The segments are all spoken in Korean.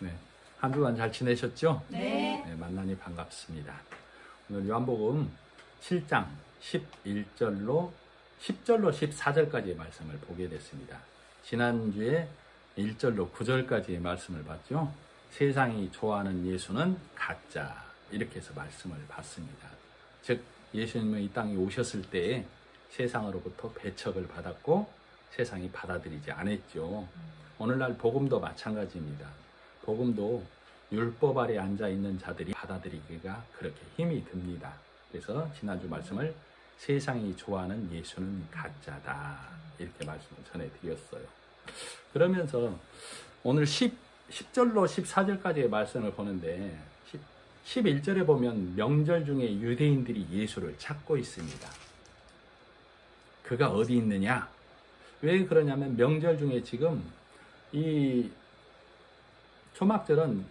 네, 한 주간 잘 지내셨죠? 네. 네, 만나니 반갑습니다. 오늘 요한복음 7장 11절로 10절로 14절까지의 말씀을 보게 됐습니다. 지난주에 1절로 9절까지의 말씀을 봤죠. 세상이 좋아하는 예수는 가짜, 이렇게 해서 말씀을 봤습니다. 즉 예수님은 이 땅에 오셨을 때에 세상으로부터 배척을 받았고 세상이 받아들이지 않았죠. 오늘날 복음도 마찬가지입니다. 복음도 율법 아래 앉아있는 자들이 받아들이기가 그렇게 힘이 듭니다. 그래서 지난주 말씀을 세상이 좋아하는 예수는 가짜다, 이렇게 말씀을 전해드렸어요. 그러면서 오늘 10절로 14절까지의 말씀을 보는데 11절에 보면 명절 중에 유대인들이 예수를 찾고 있습니다. 그가 어디 있느냐? 왜 그러냐면 명절 중에 지금 이 초막절은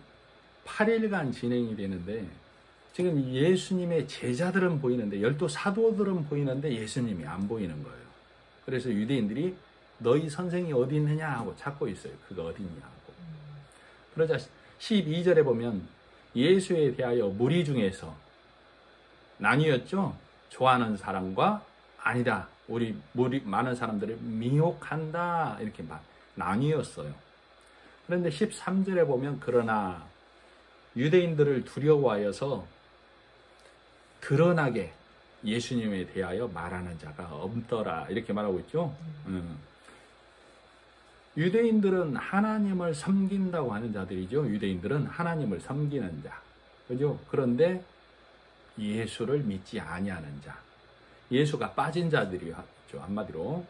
8일간 진행이 되는데 지금 예수님의 제자들은 보이는데 12사도들은 보이는데 예수님이 안 보이는 거예요. 그래서 유대인들이 너희 선생이 어디 있느냐 하고 찾고 있어요. 그가 어디 있냐고. 그러자 12절에 보면 예수에 대하여 무리 중에서 나뉘었죠. 좋아하는 사람과 아니다, 우리 무리 많은 사람들을 미혹한다, 이렇게 나뉘었어요. 그런데 13절에 보면 그러나 유대인들을 두려워하여서 드러나게 예수님에 대하여 말하는 자가 없더라, 이렇게 말하고 있죠. 유대인들은 하나님을 섬긴다고 하는 자들이죠. 유대인들은 하나님을 섬기는 자, 그죠? 그런데 예수를 믿지 아니하는 자, 예수가 빠진 자들이죠. 한마디로.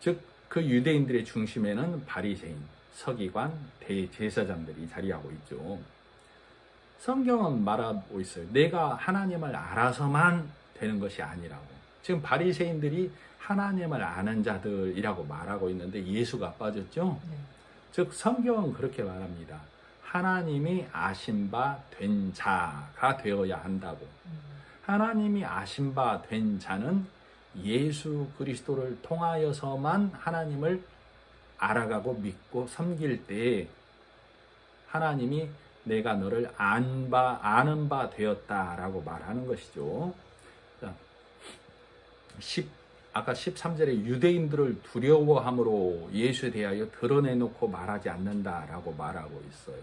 즉 그 유대인들의 중심에는 바리새인, 서기관, 대제사장들이 자리하고 있죠. 성경은 말하고 있어요. 내가 하나님을 알아서만 되는 것이 아니라고. 지금 바리새인들이 하나님을 아는 자들이라고 말하고 있는데 예수가 빠졌죠. 즉 성경은 그렇게 말합니다. 하나님이 아신 바 된 자가 되어야 한다고. 하나님이 아신 바 된 자는 예수 그리스도를 통하여서만 하나님을 알아가고 믿고 섬길 때 하나님이 내가 너를 아는 바 되었다라고 말하는 것이죠. 아까 13절에 유대인들을 두려워함으로 예수에 대하여 드러내놓고 말하지 않는다라고 말하고 있어요.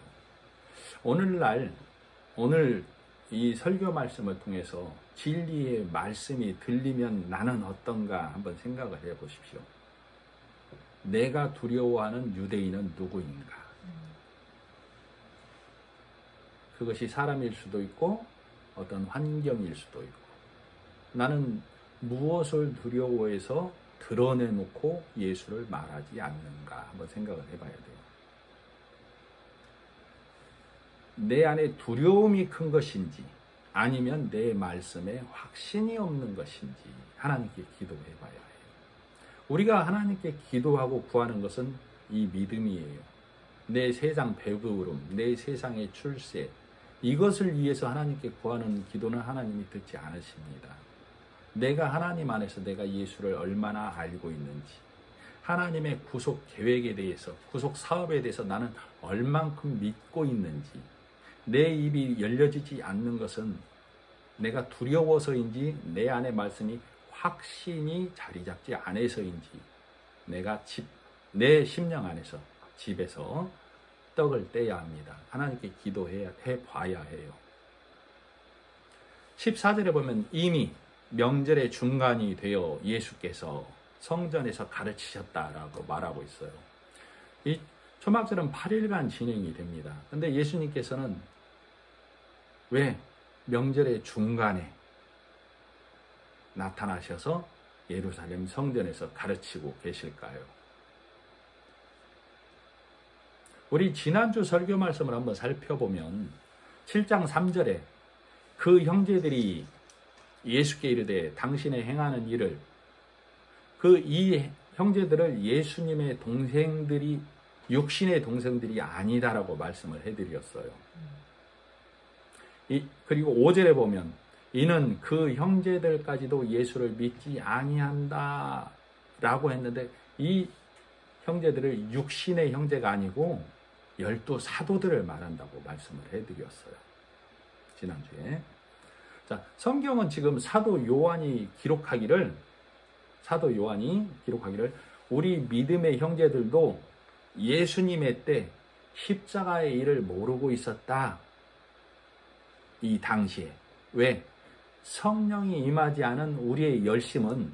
오늘 이 설교 말씀을 통해서 진리의 말씀이 들리면 나는 어떤가 한번 생각을 해보십시오. 내가 두려워하는 유대인은 누구인가? 그것이 사람일 수도 있고 어떤 환경일 수도 있고, 나는 무엇을 두려워해서 드러내놓고 예수를 말하지 않는가 한번 생각을 해봐야 돼요. 내 안에 두려움이 큰 것인지 아니면 내 말씀에 확신이 없는 것인지 하나님께 기도해봐야 해요. 우리가 하나님께 기도하고 구하는 것은 이 믿음이에요. 내 세상 배부름, 내 세상의 출세, 이것을 위해서 하나님께 구하는 기도는 하나님이 듣지 않으십니다. 내가 하나님 안에서 내가 예수를 얼마나 알고 있는지, 하나님의 구속 계획에 대해서, 구속 사업에 대해서 나는 얼만큼 믿고 있는지, 내 입이 열려지지 않는 것은 내가 두려워서인지 내 안의 말씀이 확신이 자리 잡지 않아서인지 내 심령 안에서 집에서 떡을 떼야 합니다. 하나님께 기도해봐야 해요. 14절에 보면 이미 명절의 중간이 되어 예수께서 성전에서 가르치셨다라고 말하고 있어요. 이 초막절은 8일간 진행이 됩니다. 근데 예수님께서는 왜 명절의 중간에 나타나셔서 예루살렘 성전에서 가르치고 계실까요? 우리 지난주 설교 말씀을 한번 살펴보면 7장 3절에 그 형제들이 예수께 이르되 당신의 행하는 일을, 이 형제들을 예수님의 동생들이 육신의 동생들이 아니다라고 말씀을 해드렸어요. 그리고 5절에 보면 이는 그 형제들까지도 예수를 믿지 아니한다 라고 했는데 이 형제들을 육신의 형제가 아니고 12 사도들을 말한다고 말씀을 해드렸어요. 지난주에. 자, 성경은 지금 사도 요한이 기록하기를 우리 믿음의 형제들도 예수님의 때 십자가의 일을 모르고 있었다. 이 당시에. 왜? 성령이 임하지 않은 우리의 열심은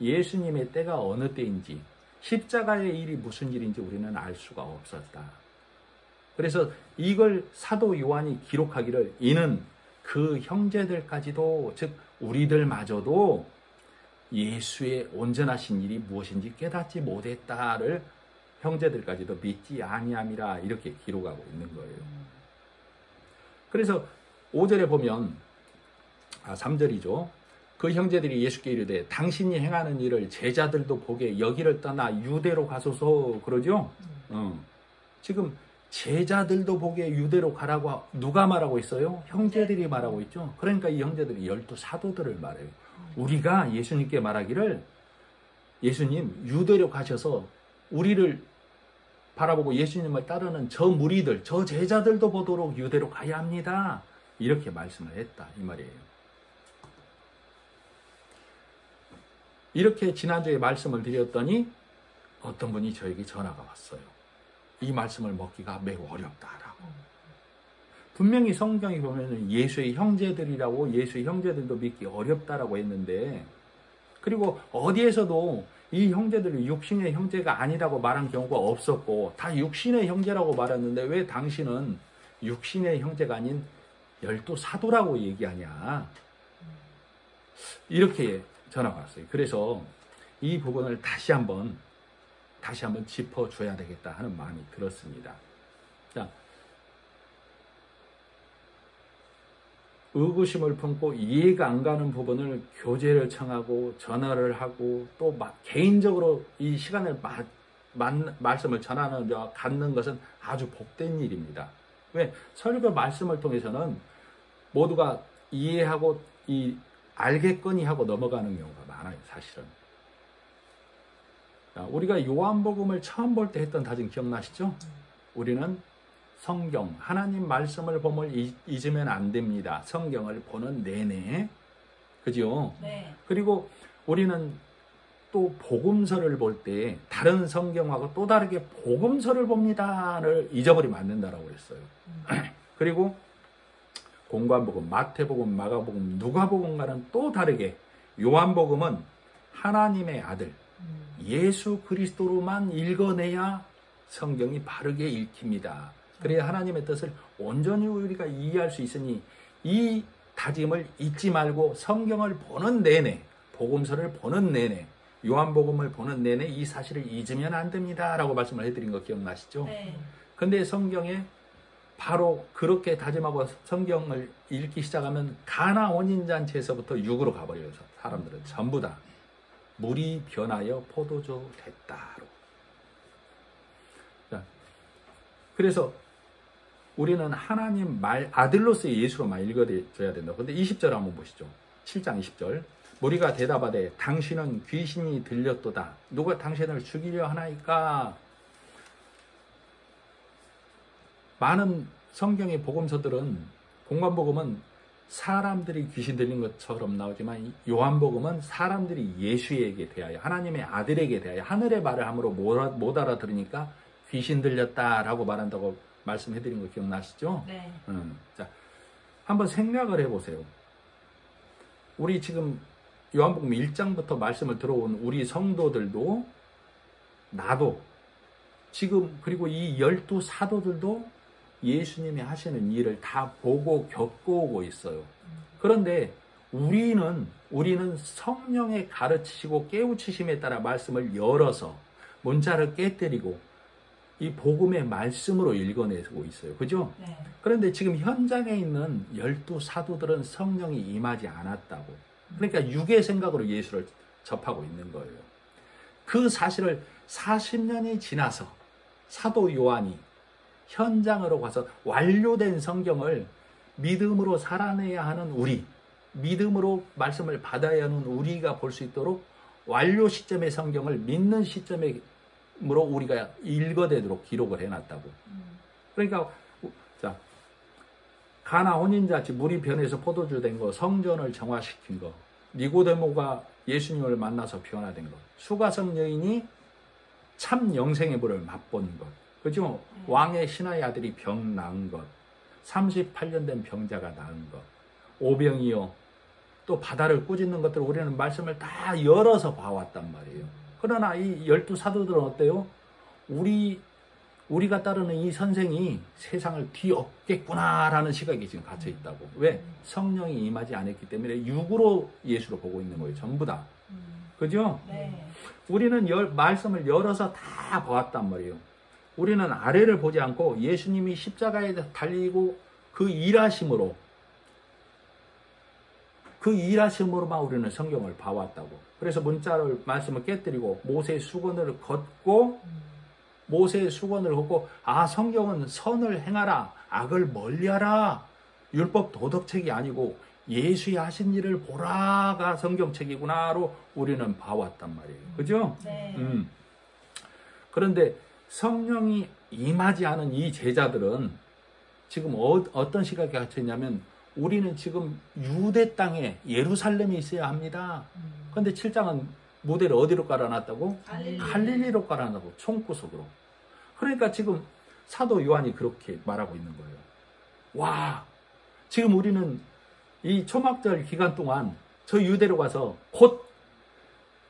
예수님의 때가 어느 때인지, 십자가의 일이 무슨 일인지 우리는 알 수가 없었다. 그래서 이걸 사도 요한이 기록하기를, 이는 그 형제들까지도, 즉 우리들마저도 예수의 온전하신 일이 무엇인지 깨닫지 못했다를 형제들까지도 믿지 아니함이라, 이렇게 기록하고 있는 거예요. 그래서 5절에 보면 3절이죠. 그 형제들이 예수께 이르되 당신이 행하는 일을 제자들도 보게 여기를 떠나 유대로 가소서, 그러죠. 지금 제자들도 보게 유대로 가라고 누가 말하고 있어요? 형제들이 말하고 있죠. 그러니까 이 형제들이 12 사도들을 말해요. 우리가 예수님께 말하기를, 예수님 유대로 가셔서 우리를 바라보고 예수님을 따르는 저 무리들, 저 제자들도 보도록 유대로 가야 합니다. 이렇게 말씀을 했다, 이 말이에요. 이렇게 지난주에 말씀을 드렸더니 어떤 분이 저에게 전화가 왔어요. 이 말씀을 먹기가 매우 어렵다라고. 분명히 성경에 보면 예수의 형제들이라고, 예수의 형제들도 믿기 어렵다라고 했는데, 그리고 어디에서도 이 형제들이 육신의 형제가 아니라고 말한 경우가 없었고 다 육신의 형제라고 말했는데 왜 당신은 육신의 형제가 아닌 12 사도라고 얘기하냐, 이렇게 전화가 왔어요. 그래서 이 부분을 다시 한번 짚어줘야 되겠다 하는 마음이 들었습니다. 자, 의구심을 품고 이해가 안 가는 부분을 교제를 청하고 전화를 하고 또 개인적으로 이 시간을 말씀을 전하는 자와 갖는 것은 아주 복된 일입니다. 왜? 설교 말씀을 통해서는 모두가 이해하고 알겠거니 하고 넘어가는 경우가 많아요, 사실은. 자, 우리가 요한복음을 처음 볼 때 했던 다짐 기억나시죠? 우리는 성경, 하나님 말씀을 봄을 잊으면 안 됩니다. 성경을 보는 내내. 그죠? 네. 그리고 우리는 또 복음서를 볼 때 다른 성경하고 또 다르게 복음서를 봅니다를 잊어버리면 안 된다고 했어요. 그리고 공관복음, 마태복음, 마가복음, 누가복음과는 또 다르게 요한복음은 하나님의 아들 예수 그리스도로만 읽어내야 성경이 바르게 읽힙니다. 그래야 하나님의 뜻을 온전히 우리가 이해할 수 있으니 이 다짐을 잊지 말고 성경을 보는 내내, 복음서를 보는 내내, 요한복음을 보는 내내 이 사실을 잊으면 안 됩니다 라고 말씀을 해드린 거 기억나시죠? 네. 근데 성경에 바로 그렇게 다짐하고 성경을 읽기 시작하면 가나 혼인잔치에서부터 육으로 가버려요. 사람들은 전부 다 물이 변하여 포도주 됐다로. 자, 그래서 우리는 하나님 아들로서의 예수로만 읽어줘야 된다. 근데 20절 한번 보시죠. 7장 20절. 무리가 대답하되 당신은 귀신이 들렸도다. 누가 당신을 죽이려 하나이까? 많은 성경의 복음서들은, 공관복음은 사람들이 귀신 들린 것처럼 나오지만 요한복음은 사람들이 예수에게 대하여, 하나님의 아들에게 대하여 하늘의 말을 함으로 못 알아들으니까 귀신 들렸다라고 말한다고 말씀해드린 거 기억나시죠? 네. 자, 한번 생각을 해보세요. 우리 지금 요한복음 1장부터 말씀을 들어온 우리 성도들도, 나도 지금, 그리고 이 12 사도들도 예수님이 하시는 일을 다 보고 겪어오고 있어요. 그런데 우리는 성령의 가르치시고 깨우치심에 따라 말씀을 열어서 문자를 깨뜨리고 이 복음의 말씀으로 읽어내고 있어요. 그죠? 네. 그런데 지금 현장에 있는 12 사도들은 성령이 임하지 않았다고. 그러니까 육의 생각으로 예수를 접하고 있는 거예요. 그 사실을 40년이 지나서 사도 요한이 현장으로 가서 완료된 성경을 믿음으로 살아내야 하는 우리, 믿음으로 말씀을 받아야 하는 우리가 볼 수 있도록 완료 시점의 성경을 믿는 시점으로 우리가 읽어내도록 기록을 해놨다고. 그러니까 자, 가나 혼인잔치 물이 변해서 포도주 된 거, 성전을 정화시킨 거, 니고데모가 예수님을 만나서 변화된 것, 수가성 여인이 참 영생의 불을 맛본 것, 그죠? 왕의 신하의 아들이 병 나은 것, 38년 된 병자가 나은 것, 오병이어, 또 바다를 꾸짖는 것들 우리는 말씀을 다 열어서 봐왔단 말이에요. 그러나 이 12사도들은 어때요? 우리가 따르는 이 선생이 세상을 뒤엎겠구나라는 시각이 지금 갇혀 있다고. 왜? 성령이 임하지 않았기 때문에 육으로 예수를 보고 있는 거예요. 전부 다. 그죠? 네. 우리는 말씀을 열어서 다 보았단 말이에요. 우리는 아래를 보지 않고 예수님이 십자가에 달리고 그 일하심으로만 우리는 성경을 봐왔다고. 그래서 말씀을 깨뜨리고 모세의 수건을 걷고 성경은 선을 행하라, 악을 멀리하라, 율법 도덕책이 아니고 예수의 하신 일을 보라가 성경책이구나로 우리는 봐왔단 말이에요. 그죠? 네. 그런데 성령이 임하지 않은 이 제자들은 지금 어떤 시각에 갇혀 있냐면, 우리는 지금 유대 땅에 예루살렘에 있어야 합니다. 그런데 7장은 무대를 어디로 깔아놨다고? 갈릴리로 깔아놨다고, 총구석으로. 그러니까 지금 사도 요한이 그렇게 말하고 있는 거예요. 와, 지금 우리는 이 초막절 기간 동안 저 유대로 가서 곧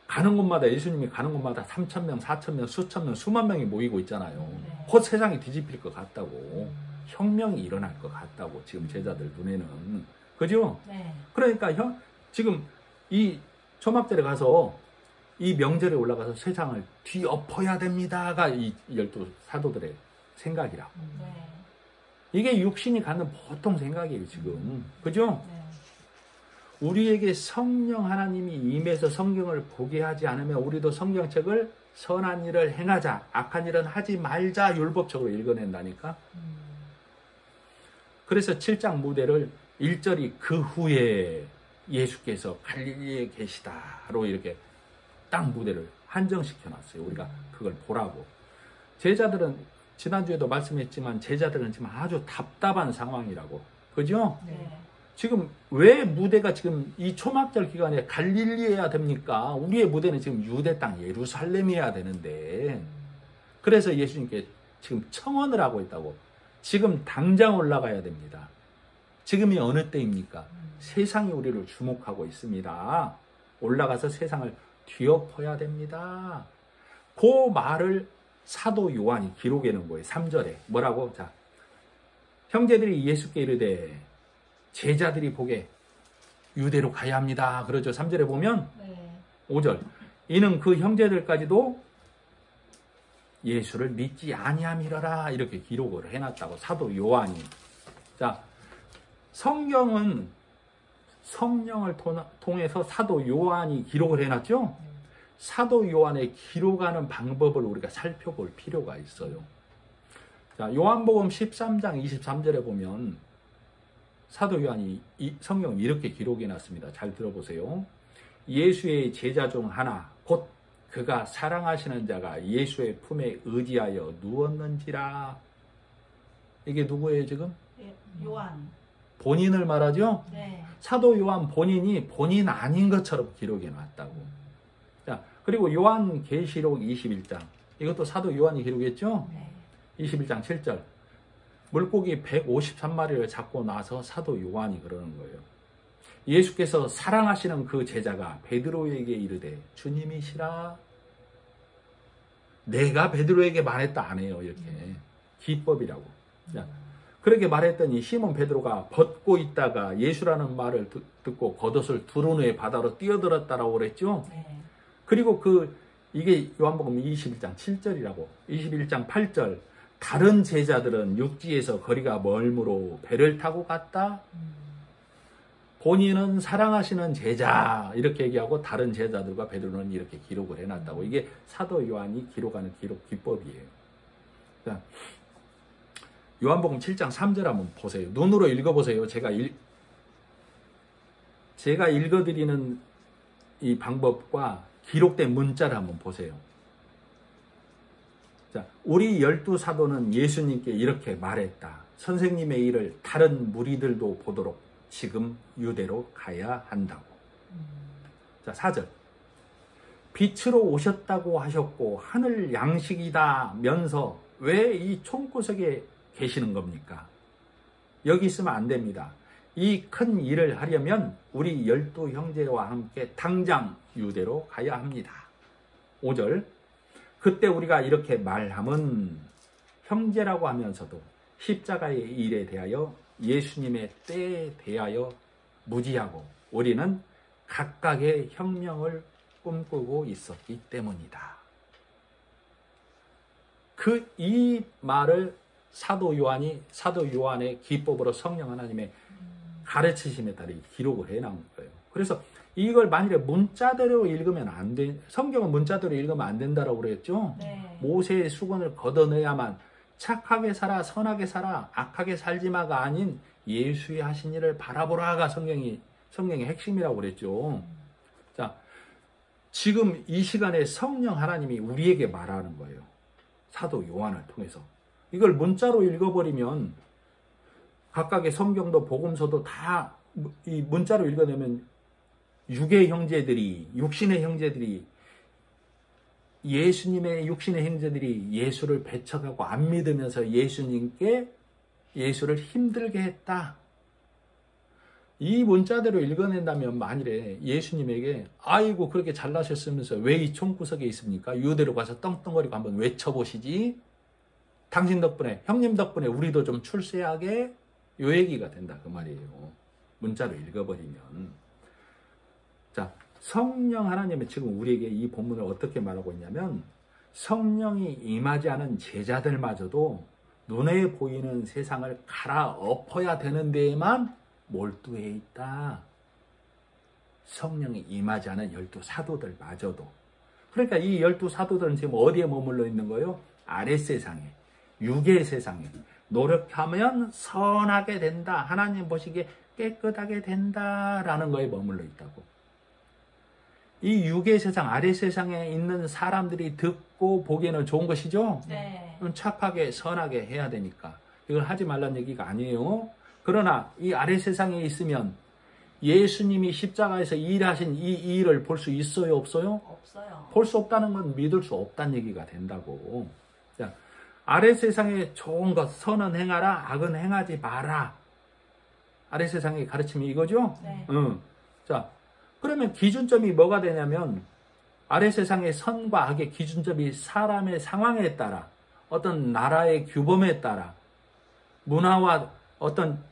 가는 곳마다, 예수님이 가는 곳마다 3,000명, 4,000명, 수천 명, 수만 명이 모이고 있잖아요. 곧 세상이 뒤집힐 것 같다고. 혁명이 일어날 것 같다고, 지금 제자들 눈에는. 그죠? 네. 그러니까 지금 이 초막절에 가서 이 명절에 올라가서 세상을 뒤엎어야 됩니다가 이 12사도들의 생각이라고. 네. 이게 육신이 갖는 보통 생각이에요, 지금. 그죠? 네. 우리에게 성령 하나님이 임해서 성경을 보게 하지 않으면 우리도 성경책을 선한 일을 행하자, 악한 일은 하지 말자 율법적으로 읽어낸다니까. 그래서 7장 무대를 1절이 그 후에 예수께서 갈릴리에 계시다로 이렇게 딱 무대를 한정시켜 놨어요. 우리가 그걸 보라고. 제자들은, 지난주에도 말씀했지만 제자들은 지금 아주 답답한 상황이라고. 그죠? 네. 지금 왜 무대가 지금 이 초막절 기간에 갈릴리해야 됩니까? 우리의 무대는 지금 유대 땅 예루살렘이어야 되는데. 그래서 예수님께 지금 청원을 하고 있다고. 지금 당장 올라가야 됩니다. 지금이 어느 때입니까? 세상이 우리를 주목하고 있습니다. 올라가서 세상을 뒤엎어야 됩니다. 그 말을 사도 요한이 기록해 놓은 거예요. 3절에. 뭐라고? 자, 형제들이 예수께 이르되 제자들이 보게 유대로 가야 합니다. 그러죠. 3절에 보면. 네. 5절. 이는 그 형제들까지도 예수를 믿지 아니함이러라. 이렇게 기록을 해놨다고, 사도 요한이. 자, 성경은 성령을 통해서 사도 요한이 기록을 해놨죠. 사도 요한의 기록하는 방법을 우리가 살펴볼 필요가 있어요. 자, 요한복음 13장 23절에 보면 사도 요한이 이 성경을 이렇게 기록해놨습니다. 잘 들어보세요. 예수의 제자 중 하나 곧 그가 사랑하시는 자가 예수의 품에 의지하여 누웠는지라. 이게 누구예요 지금? 요한. 본인을 말하죠? 네. 사도 요한 본인이 본인 아닌 것처럼 기록해 놨다고. 자, 그리고 요한계시록 21장. 이것도 사도 요한이 기록했죠? 네. 21장 7절. 물고기 153마리를 잡고 나서 사도 요한이 그러는 거예요. 예수께서 사랑하시는 그 제자가 베드로에게 이르되 주님이시라. 내가 베드로에게 말했다 안 해요. 이렇게. 기법이라고. 자, 그렇게 말했더니 시몬 베드로가 벗고 있다가 예수라는 말을 듣고 겉옷을 두른 후에 바다로 뛰어들었다라고 그랬죠. 네. 그리고 이게 요한복음 21장 7절이라고. 21장 8절. 다른 제자들은 육지에서 거리가 멀므로 배를 타고 갔다. 본인은 사랑하시는 제자 이렇게 얘기하고 다른 제자들과 베드로는 이렇게 기록을 해놨다고. 이게 사도 요한이 기록하는 기록 기법이에요. 자, 요한복음 7장 3절 한번 보세요. 눈으로 읽어보세요. 제가 읽어드리는 이 방법과 기록된 문자를 한번 보세요. 자, 우리 12사도는 예수님께 이렇게 말했다. 선생님의 일을 다른 무리들도 보도록 지금 유대로 가야 한다고. 자, 4절. 빛으로 오셨다고 하셨고 하늘 양식이다면서 왜 이 총구석에 계시는 겁니까? 여기 있으면 안 됩니다. 이 큰 일을 하려면 우리 12 형제와 함께 당장 유대로 가야 합니다. 5절. 그때 우리가 이렇게 말함은 형제라고 하면서도 십자가의 일에 대하여 예수님의 때에 대하여 무지하고 우리는 각각의 혁명을 꿈꾸고 있었기 때문이다. 이 말을 사도 요한의 기법으로 성령 하나님의 가르치심에 따라 기록을 해놓은 거예요. 그래서 이걸 만일에 문자대로 읽으면 안 돼. 성경은 문자대로 읽으면 안 된다라고 그랬죠. 네. 모세의 수건을 걷어내야만 착하게 살아, 선하게 살아, 악하게 살지마가 아닌 예수의 하신 일을 바라보라가 성경의 핵심이라고 그랬죠. 자, 지금 이 시간에 성령 하나님이 우리에게 말하는 거예요. 사도 요한을 통해서. 이걸 문자로 읽어버리면 각각의 성경도 복음서도 다 이 문자로 읽어내면 육신의 형제들이 예수님의 육신의 형제들이 예수를 배척하고 안 믿으면서 예수를 힘들게 했다. 이 문자대로 읽어낸다면 만일에 예수님에게 아이고 그렇게 잘나셨으면서 왜 이 총구석에 있습니까? 유대로 가서 떵떵거리고 한번 외쳐보시지. 당신 덕분에 형님 덕분에 우리도 좀 출세하게 요 얘기가 된다 그 말이에요. 문자로 읽어버리면. 자, 성령 하나님은 지금 우리에게 이 본문을 어떻게 말하고 있냐면 성령이 임하지 않은 제자들마저도 눈에 보이는 세상을 갈아엎어야 되는 데에만 몰두해 있다. 성령이 임하지 않은 12사도들마저도. 그러니까 이 12사도들은 지금 어디에 머물러 있는 거예요? 아랫세상에, 육의 세상에. 노력하면 선하게 된다. 하나님 보시기에 깨끗하게 된다라는 거에 머물러 있다고. 이 육의 세상, 아랫세상에 있는 사람들이 듣고 보기에는 좋은 것이죠? 네. 착하게, 선하게 해야 되니까. 이걸 하지 말라는 얘기가 아니에요. 그러나 이 아랫세상에 있으면 예수님이 십자가에서 일하신 이 일을 볼 수 있어요? 없어요? 없어요. 볼 수 없다는 건 믿을 수 없다는 얘기가 된다고. 자, 아랫세상에 좋은 것, 선은 행하라, 악은 행하지 마라. 아랫세상의 가르침이 이거죠? 네. 자, 그러면 기준점이 뭐가 되냐면 아랫세상의 선과 악의 기준점이 사람의 상황에 따라 어떤 나라의 규범에 따라 문화와 어떤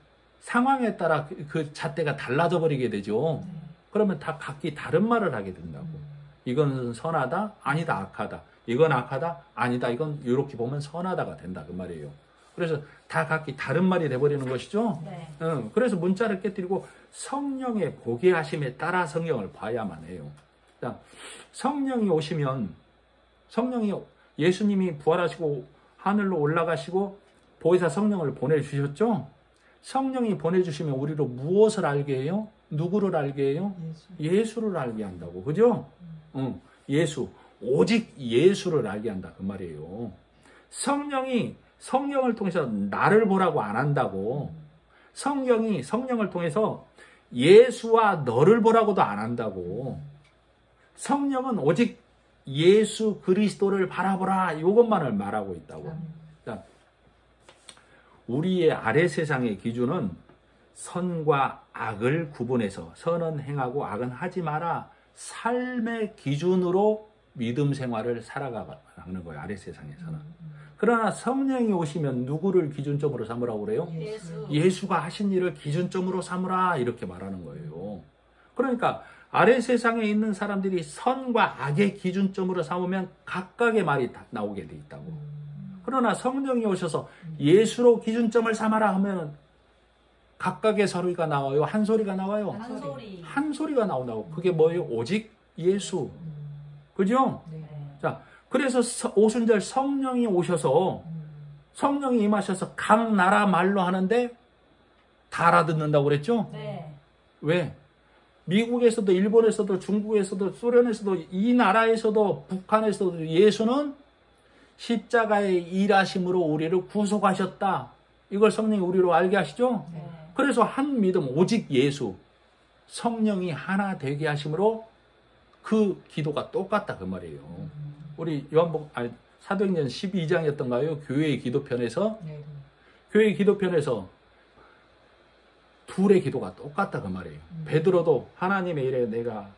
상황에 따라 그 잣대가 달라져 버리게 되죠. 그러면 다 각기 다른 말을 하게 된다고. 이건 선하다, 아니다, 악하다. 이건 악하다, 아니다, 이건 이렇게 보면 선하다가 된다 그 말이에요. 그래서 다 각기 다른 말이 돼버리는 것이죠. 네. 그래서 문자를 깨뜨리고 성령의 보게 하심에 따라 성경을 봐야만 해요. 자, 성령이 오시면 예수님이 부활하시고 하늘로 올라가시고 보혜사 성령을 보내주셨죠. 성령이 보내주시면 우리로 무엇을 알게 해요? 누구를 알게 해요? 예수를 알게 한다고. 그죠? 오직 예수를 알게 한다 그 말이에요. 성령을 통해서 나를 보라고 안 한다고. 성령을 통해서 예수와 너를 보라고도 안 한다고. 성령은 오직 예수 그리스도를 바라보라 이것만을 말하고 있다고. 자, 우리의 아랫세상의 기준은 선과 악을 구분해서 선은 행하고 악은 하지 마라. 삶의 기준으로 믿음 생활을 살아가는 거예요. 아랫세상에서는. 그러나 성령이 오시면 누구를 기준점으로 삼으라고 그래요? 예수가 하신 일을 기준점으로 삼으라 이렇게 말하는 거예요. 그러니까 아랫세상에 있는 사람들이 선과 악의 기준점으로 삼으면 각각의 말이 다 나오게 돼 있다고. 그러나 성령이 오셔서 예수로 기준점을 삼아라 하면 각각의 소리가 나와요? 한 소리가 나와요? 한 소리가 나온다고. 그게 뭐예요? 오직 예수. 그죠? 네. 자, 그래서 오순절 성령이 오셔서 성령이 임하셔서 각 나라 말로 하는데 다 알아듣는다고 그랬죠? 네. 왜? 미국에서도 일본에서도 중국에서도 소련에서도 이 나라에서도 북한에서도 예수는 십자가의 일하심으로 우리를 구속하셨다. 이걸 성령이 우리로 알게 하시죠? 네. 그래서 한 믿음 오직 예수, 성령이 하나 되게 하심으로 그 기도가 똑같다 그 말이에요. 우리 사도행전 12장이었던가요? 교회의 기도편에서 네. 교회의 기도편에서 둘의 기도가 똑같다 그 말이에요. 베드로도 하나님의 일에 내가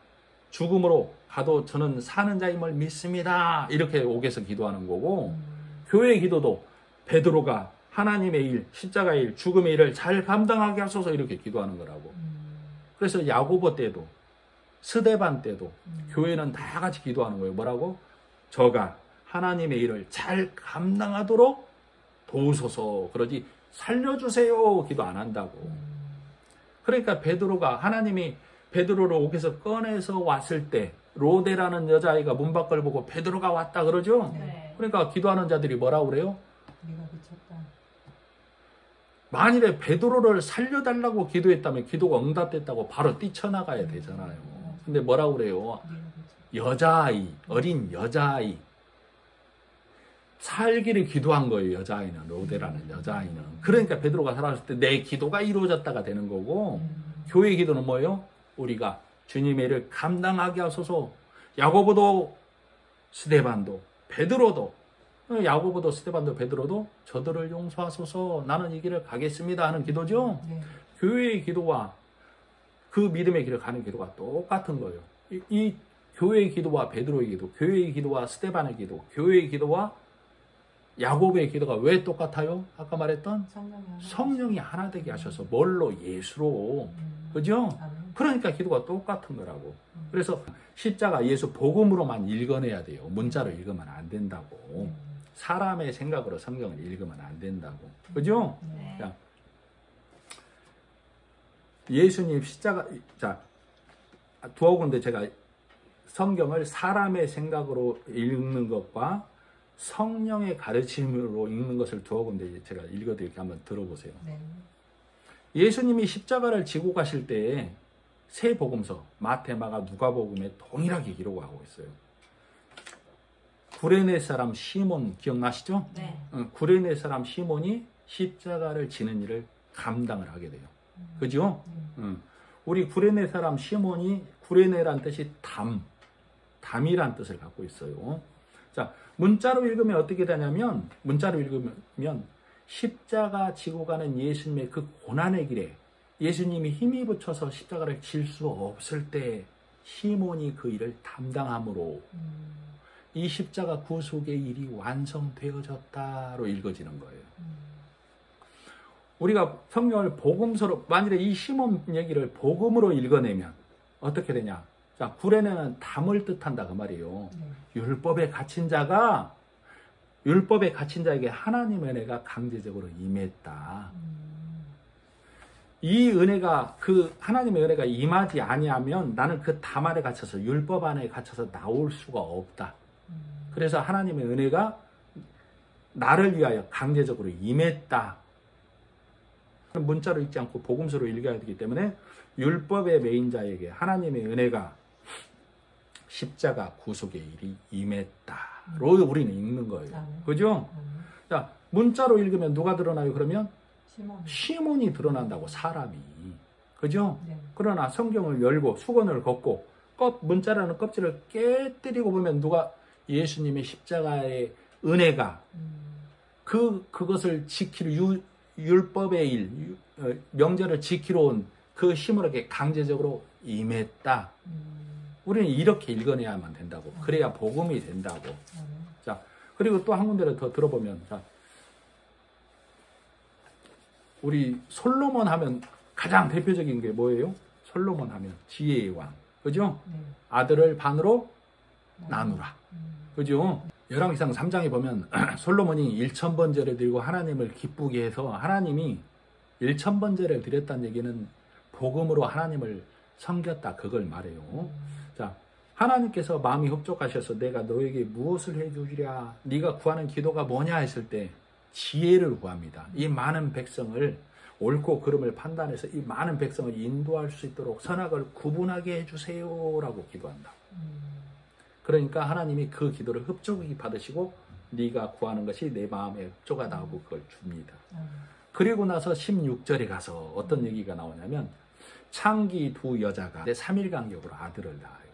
죽음으로 가도 저는 사는 자임을 믿습니다. 이렇게 옥에서 기도하는 거고 교회의 기도도 베드로가 하나님의 일, 십자가의 일, 죽음의 일을 잘 감당하게 하소서 이렇게 기도하는 거라고. 그래서 야고보 때도 스데반 때도 교회는 다 같이 기도하는 거예요. 뭐라고? 저가 하나님의 일을 잘 감당하도록 도우소서. 그러지 살려주세요 기도 안 한다고. 그러니까 베드로가 하나님이 베드로를 옥에서 꺼내서 왔을 때 로데라는 여자아이가 문 밖을 보고 베드로가 왔다 그러죠. 네. 그러니까 기도하는 자들이 뭐라고 그래요? 네가 그쳤다. 만일에 베드로를 살려달라고 기도했다면 기도가 응답됐다고 바로 뛰쳐나가야 되잖아요. 근데 뭐라고 그래요? 여자아이, 어린 여자아이. 살기를 기도한 거예요. 여자아이는, 로데라는 여자아이는. 그러니까 베드로가 살아왔을 때 내 기도가 이루어졌다가 되는 거고 교회의 기도는 뭐예요? 우리가 주님의 일을 감당하게 하소서. 야고보도 스데반도 베드로도 야고보도 스데반도 베드로도 저들을 용서하소서. 나는 이 길을 가겠습니다 하는 기도죠. 네. 교회의 기도와 그 믿음의 길을 가는 기도가 똑같은 거예요. 이 교회의 기도와 베드로의 기도, 교회의 기도와 스데반의 기도, 교회의 기도와 야고보의 기도가 왜 똑같아요? 아까 말했던 성령이 하나 되게 하셔서 뭘로? 예수로. 그죠? 그러니까 기도가 똑같은 거라고. 그래서 십자가 예수 복음으로만 읽어내야 돼요. 문자로 읽으면 안 된다고. 사람의 생각으로 성경을 읽으면 안 된다고. 그죠? 네. 자, 예수님 십자가, 자, 두어 군데 제가 성경을 사람의 생각으로 읽는 것과 성령의 가르침으로 읽는 것을 두어 군데 제가 읽어드릴게요. 한번 들어보세요. 네. 예수님이 십자가를 지고 가실 때에 세 복음서 마태, 마가, 누가복음에 동일하게 기록하고 있어요. 구레네 사람 시몬 기억나시죠? 네. 구레네 사람 시몬이 십자가를 지는 일을 감당을 하게 돼요. 그죠? 우리 구레네 사람 시몬이 구레네란 뜻이 담이란 뜻을 갖고 있어요. 자, 문자로 읽으면 어떻게 되냐면, 문자로 읽으면 십자가 지고 가는 예수님의 그 고난의 길에 예수님이 힘이 붙여서 십자가를 질 수 없을 때 시몬이 그 일을 담당함으로 이 십자가 구속의 일이 완성되어졌다로 읽어지는 거예요. 우리가 성경을 복음서로, 만일에 이 시몬 얘기를 복음으로 읽어내면 어떻게 되냐? 자, 구레네는 담을 뜻한다 그 말이에요. 율법에 갇힌 자에게 하나님의 은혜가 강제적으로 임했다. 이 은혜가, 그 하나님의 은혜가 임하지 아니하면 나는 그 담 안에 갇혀서, 율법 안에 갇혀서 나올 수가 없다. 그래서 하나님의 은혜가 나를 위하여 강제적으로 임했다. 문자로 읽지 않고 복음서로 읽어야 되기 때문에 율법의 메인 자에게 하나님의 은혜가 십자가 구속의 일이 임했다로 우리는 읽는 거예요. 그죠? 자, 문자로 읽으면 누가 드러나요? 그러면 시몬이 드러난다고, 사람이. 그죠? 네. 그러나 성경을 열고 수건을 걷고 문자라는 껍질을 깨뜨리고 보면 누가, 예수님의 십자가의 은혜가 그것을 지키려, 율법의 일, 명절을 지키러 온 그 시몬에게 강제적으로 임했다. 우리는 이렇게 읽어내야만 된다고. 그래야 복음이 된다고. 자, 그리고 또 한 군데를 더 들어보면, 자, 우리 솔로몬 하면 가장 대표적인 게 뭐예요? 솔로몬 하면 지혜의 왕. 그죠? 아들을 반으로 나누라. 그죠? 열왕기상 3장에 보면 솔로몬이 1000번제를 드리고 하나님을 기쁘게 해서, 하나님이 1000번제를 드렸다는 얘기는 복음으로 하나님을 섬겼다, 그걸 말해요. 자, 하나님께서 마음이 흡족하셔서 내가 너에게 무엇을 해주리랴, 네가 구하는 기도가 뭐냐 했을 때 지혜를 구합니다. 이 많은 백성을, 옳고 그름을 판단해서 이 많은 백성을 인도할 수 있도록 선악을 구분하게 해주세요 라고 기도한다. 그러니까 하나님이 그 기도를 흡족히 받으시고 네가 구하는 것이 내 마음에 합조가다 하고 그걸 줍니다. 그리고 나서 16절에 가서 어떤 얘기가 나오냐면 창기 두 여자가 3일 간격으로 아들을 낳아요.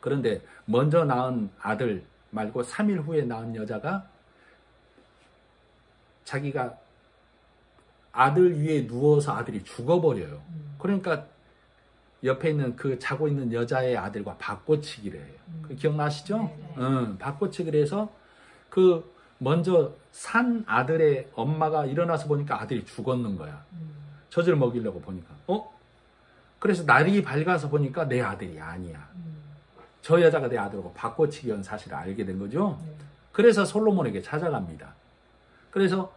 그런데 먼저 낳은 아들 말고 3일 후에 낳은 여자가 자기가 아들 위에 누워서 아들이 죽어버려요. 그러니까 옆에 있는 그 자고 있는 여자의 아들과 바꿔치기를 해요. 그 기억나시죠? 바꿔치기를 해서 그 먼저 산 아들의 엄마가 일어나서 보니까 아들이 죽었는 거야. 젖을 먹이려고 보니까. 그래서 날이 밝아서 보니까 내 아들이 아니야. 저 여자가 내 아들하고 바꿔치기한 사실을 알게 된 거죠. 그래서 솔로몬에게 찾아갑니다. 그래서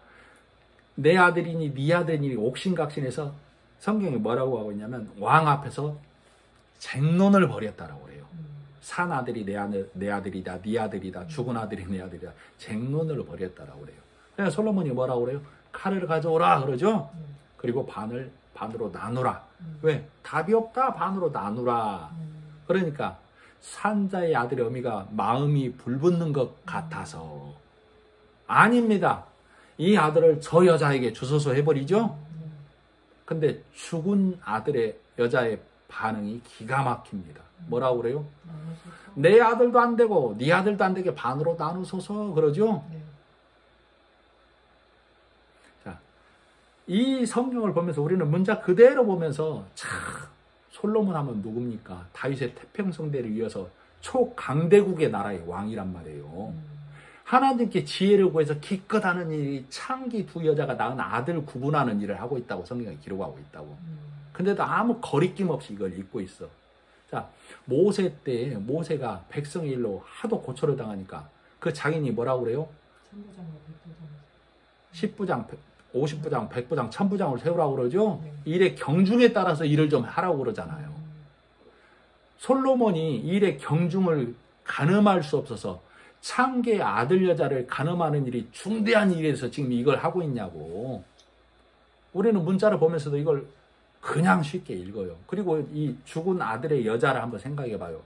내 아들이니 네 아들이니 옥신각신해서 성경이 뭐라고 하고 있냐면 왕 앞에서 쟁론을 벌였다라고 그래요. 산 아들이 내 아들이다, 네 아들이다, 죽은 아들이 내 아들이다. 쟁론을 벌였다라고 그래요. 그래서 솔로몬이 뭐라고 그래요? 칼을 가져오라 그러죠. 그리고 반으로 나누라. 왜? 답이 없다. 반으로 나누라. 그러니까 산자의 아들의 어미가 마음이 불붙는 것 같아서 아닙니다. 이 아들을 저 여자에게 주소서 해버리죠. 근데 죽은 아들의 여자의 반응이 기가 막힙니다. 뭐라고 그래요? 내 아들도 안 되고 네 아들도 안 되게 반으로 나누소서 그러죠. 자, 이 성경을 보면서 우리는 문자 그대로 보면서 참 솔로몬 하면 누굽니까? 다윗의 태평성대를 이어서 초강대국의 나라의 왕이란 말이에요. 하나님께 지혜를 구해서 기껏 하는 일이 창기 두 여자가 낳은 아들 구분하는 일을 하고 있다고 성경에 기록하고 있다고. 근데도 아무 거리낌 없이 이걸 읽고 있어. 자, 모세 때 모세가 백성의 일로 하도 고초를 당하니까 그 장인이 뭐라고 그래요? 10부장, 50부장, 100부장, 1000부장을 세우라고 그러죠? 일의 경중에 따라서 일을 좀 하라고 그러잖아요. 솔로몬이 일의 경중을 가늠할 수 없어서 창기의 아들 여자를 가늠하는 일이 중대한 일에서 지금 이걸 하고 있냐고. 우리는 문자를 보면서도 이걸 그냥 쉽게 읽어요. 그리고 이 죽은 아들의 여자를 한번 생각해 봐요.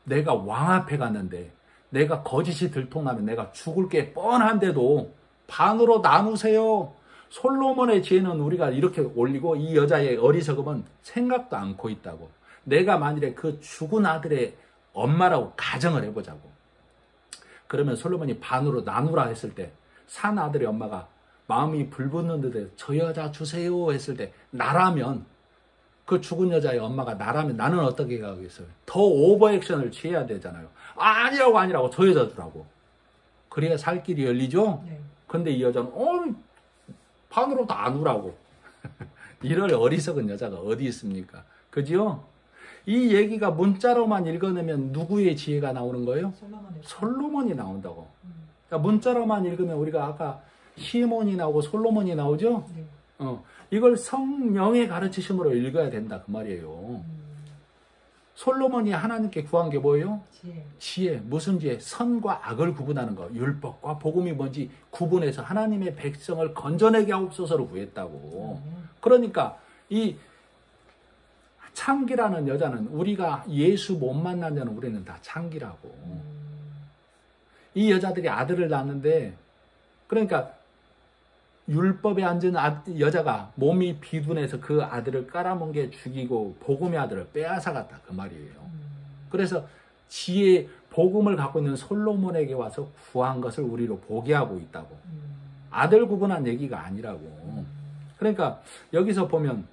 내가 왕 앞에 갔는데 내가 거짓이 들통나면 내가 죽을 게 뻔한데도 반으로 나누세요. 솔로몬의 지혜는 우리가 이렇게 올리고 이 여자의 어리석음은 생각도 않고 있다고. 내가 만일에 그 죽은 아들의 엄마라고 가정을 해보자고. 그러면 솔로몬이 반으로 나누라 했을 때 산 아들의 엄마가 마음이 불붙는데 저 여자 주세요 했을 때 나라면 그 죽은 여자의 엄마가 나라면 나는 어떻게 가겠어요? 더 오버액션을 취해야 되잖아요. 아니라고 저 여자 주라고. 그래야 살 길이 열리죠? 근데 이 여자는 반으로 나누라고. 이럴 어리석은 여자가 어디 있습니까? 그죠? 이 얘기가 문자로만 읽어내면 누구의 지혜가 나오는 거예요? 솔로몬이 나온다고. 그러니까 문자로만 읽으면 우리가 아까 시몬이 나오고 솔로몬이 나오죠? 이걸 성령의 가르치심으로 읽어야 된다 그 말이에요. 솔로몬이 하나님께 구한 게 뭐예요? 지혜. 무슨 지혜? 선과 악을 구분하는 거. 율법과 복음이 뭔지 구분해서 하나님의 백성을 건져내게 하옵소서로 구했다고. 그러니까 이 창기라는 여자는 우리가 예수 못 만난 자는 우리는 다 창기라고. 이 여자들이 아들을 낳는데 그러니까 율법에 앉은 여자가 몸이 비둔해서 그 아들을 깔아뭉개 죽이고 복음의 아들을 빼앗아갔다 그 말이에요. 그래서 지혜 복음을 갖고 있는 솔로몬에게 와서 구한 것을 우리로 보게 하고 있다고. 아들 구분한 얘기가 아니라고. 그러니까 여기서 보면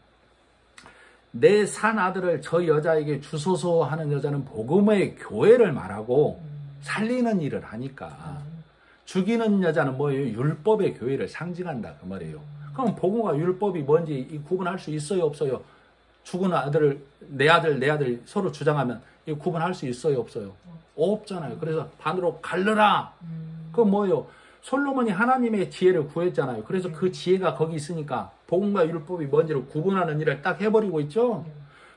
내 산 아들을 저 여자에게 주소서 하는 여자는 복음의 교회를 말하고 살리는 일을 하니까 죽이는 여자는 뭐예요? 율법의 교회를 상징한다 그 말이에요. 그럼 복음과 율법이 뭔지 구분할 수 있어요 없어요? 죽은 아들을 내 아들 서로 주장하면 이 구분할 수 있어요 없어요? 없잖아요. 그래서 반으로 갈르라. 그건 뭐예요? 솔로몬이 하나님의 지혜를 구했잖아요. 그래서 그 지혜가 거기 있으니까 복음과 율법이 뭔지를 구분하는 일을 딱 해버리고 있죠.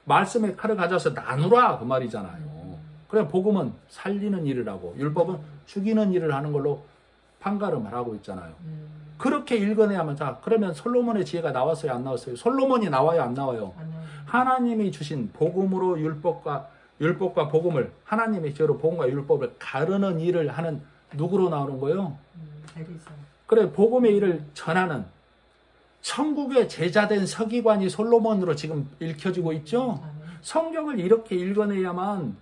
말씀의 칼을 가져서 나누라 그 말이잖아요. 그래 복음은 살리는 일을 하고 율법은 죽이는 일을 하는 걸로 판가름을 하고 있잖아요. 그렇게 읽어내야만. 자, 그러면 솔로몬의 지혜가 나왔어요 안 나왔어요? 솔로몬이 나와요 안 나와요? 하나님이 주신 복음으로 율법과 복음을 하나님의 지혜로 복음과 율법을 가르는 일을 하는 누구로 나오는 거예요? 엘리사. 그래, 복음의 일을 전하는 천국의 제자된 서기관이 솔로몬으로 지금 읽혀지고 있죠? 아멘. 성경을 이렇게 읽어내야만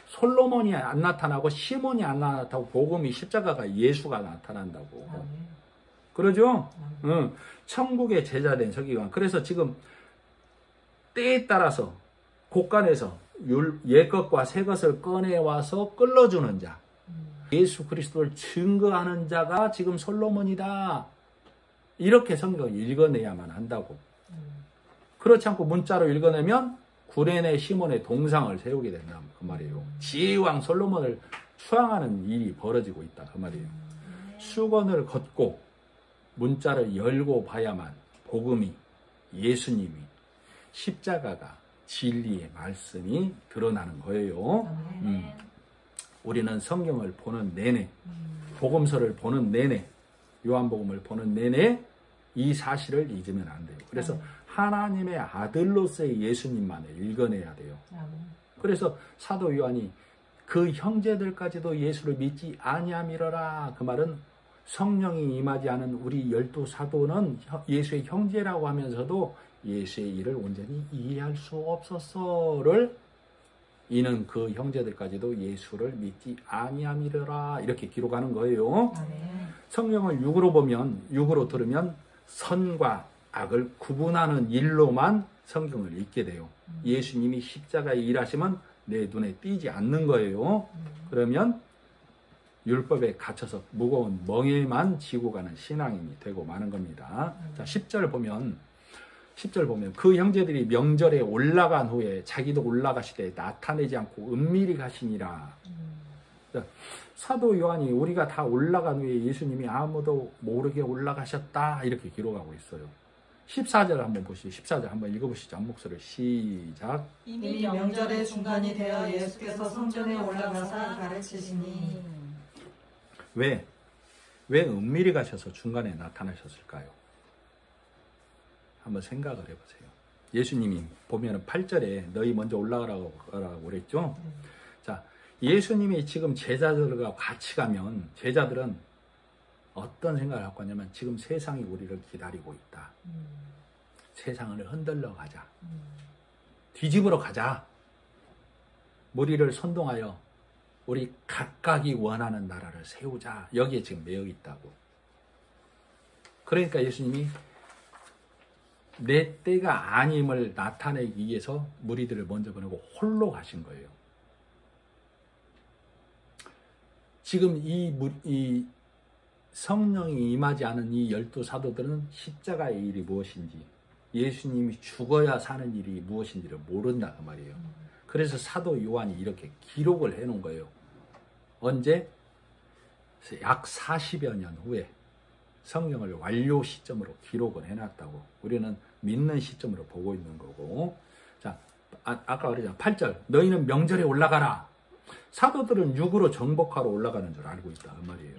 솔로몬이 안 나타나고 시몬이 안 나타나고 복음이 십자가가 예수가 나타난다고. 아멘. 그러죠? 아멘. 응. 천국의 제자된 서기관. 그래서 지금 때에 따라서 곳간에서 옛것과 새것을 꺼내와서 끌어주는 자. 예수 그리스도를 증거하는 자가 지금 솔로몬이다. 이렇게 성경을 읽어내야만 한다고. 그렇지 않고 문자로 읽어내면 구레네 시몬의 동상을 세우게 된다. 그 말이에요. 지혜왕 솔로몬을 추앙하는 일이 벌어지고 있다. 그 말이에요. 수건을 걷고 문자를 열고 봐야만 복음이, 예수님이, 십자가가 진리의 말씀이 드러나는 거예요. 우리는 성경을 보는 내내, 복음서를 보는 내내, 요한복음을 보는 내내 이 사실을 잊으면 안 돼요. 그래서 하나님의 아들로서의 예수님만을 읽어내야 돼요. 그래서 사도 요한이 그 형제들까지도 예수를 믿지 아니함이러라. 그 말은 성령이 임하지 않은 우리 12사도는 예수의 형제라고 하면서도 예수의 일을 온전히 이해할 수 없었어를 이는 그 형제들까지도 예수를 믿지 아니함이러라. 이렇게 기록하는 거예요. 성경을 육으로 보면, 육으로 들으면 선과 악을 구분하는 일로만 성경을 읽게 돼요. 예수님이 십자가에 일하시면 내 눈에 띄지 않는 거예요. 그러면 율법에 갇혀서 무거운 멍에만 지고 가는 신앙인이 되고 마는 겁니다. 자, 10절 보면 그 형제들이 명절에 올라간 후에 자기도 올라가시되 나타내지 않고 은밀히 가시니라. 자, 사도 요한이 우리가 다 올라간 후에 예수님이 아무도 모르게 올라가셨다 이렇게 기록하고 있어요. 14절 한번 보시죠. 14절 한번 읽어보시죠. 한 목소리 시작. 이미 명절의 중간이 되어 예수께서 성전에 올라가사 가르치시니. 왜 은밀히 가셔서 중간에 나타나셨을까요? 한번 생각을 해보세요. 예수님이 보면 8절에 너희 먼저 올라가라고 그랬죠? 자, 예수님이 지금 제자들과 같이 가면 제자들은 어떤 생각을 갖고 왔냐면 지금 세상이 우리를 기다리고 있다. 세상을 흔들러 가자. 뒤집으러 가자. 무리를 선동하여 우리 각각이 원하는 나라를 세우자. 여기에 지금 매여 있다고. 그러니까 예수님이 내 때가 아님을 나타내기 위해서 무리들을 먼저 보내고 홀로 가신 거예요. 지금 이 성령이 임하지 않은 이 12사도들은 십자가의 일이 무엇인지, 예수님이 죽어야 사는 일이 무엇인지를 모른다 그 말이에요. 그래서 사도 요한이 이렇게 기록을 해놓은 거예요. 언제? 약 40여 년 후에 성경을 완료 시점으로 기록을 해놨다고. 우리는 믿는 시점으로 보고 있는 거고. 자, 아까 그러잖아. 8절. 너희는 명절에 올라가라. 사도들은 육으로 정복하러 올라가는 줄 알고 있다 그 말이에요.